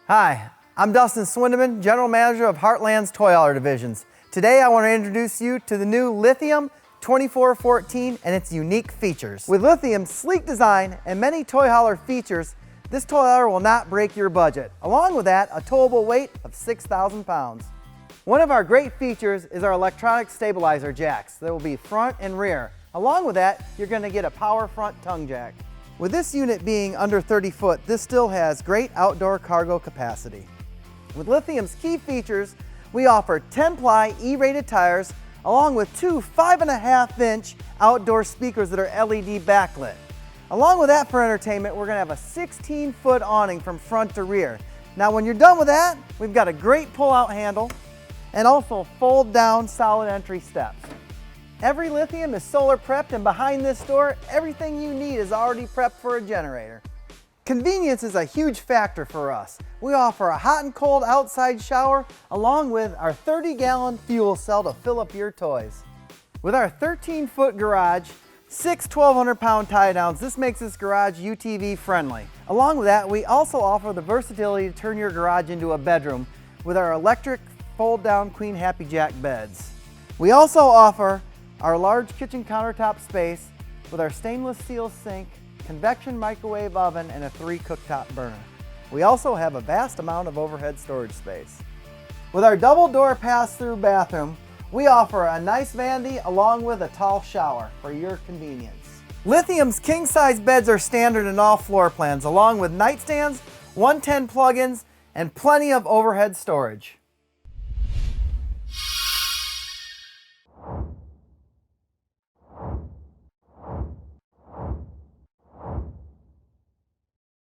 Hi, I'm Dustin Swindeman, General Manager of Heartland's Toy Hauler Divisions. Today I want to introduce you to the new Lithium 2414 and its unique features. With Lithium's sleek design and many toy hauler features, this toy hauler will not break your budget. Along with that, a towable weight of 6,000 pounds. One of our great features is our electronic stabilizer jacks. There will be front and rear. Along with that, you're going to get a power front tongue jack. With this unit being under 30 foot, this still has great outdoor cargo capacity. With Lithium's key features, we offer 10-ply E-rated tires along with two 5.5-inch outdoor speakers that are LED backlit. Along with that, for entertainment, we're going to have a 16-foot awning from front to rear. Now when you're done with that, we've got a great pull-out handle and also fold-down solid entry steps. Every Lithium is solar prepped, and behind this door, everything you need is already prepped for a generator. Convenience is a huge factor for us. We offer a hot and cold outside shower along with our 30-gallon fuel cell to fill up your toys. With our 13-foot garage, 6 1,200-pound tie-downs, this makes this garage UTV friendly. Along with that, we also offer the versatility to turn your garage into a bedroom with our electric fold-down Queen Happy Jack beds. We also offer our large kitchen countertop space with our stainless steel sink, convection microwave oven, and a 3 cooktop burner. We also have a vast amount of overhead storage space. With our double door pass-through bathroom, we offer a nice vanity along with a tall shower for your convenience. Lithium's king-size beds are standard in all floor plans, along with nightstands, 110 plug-ins, and plenty of overhead storage.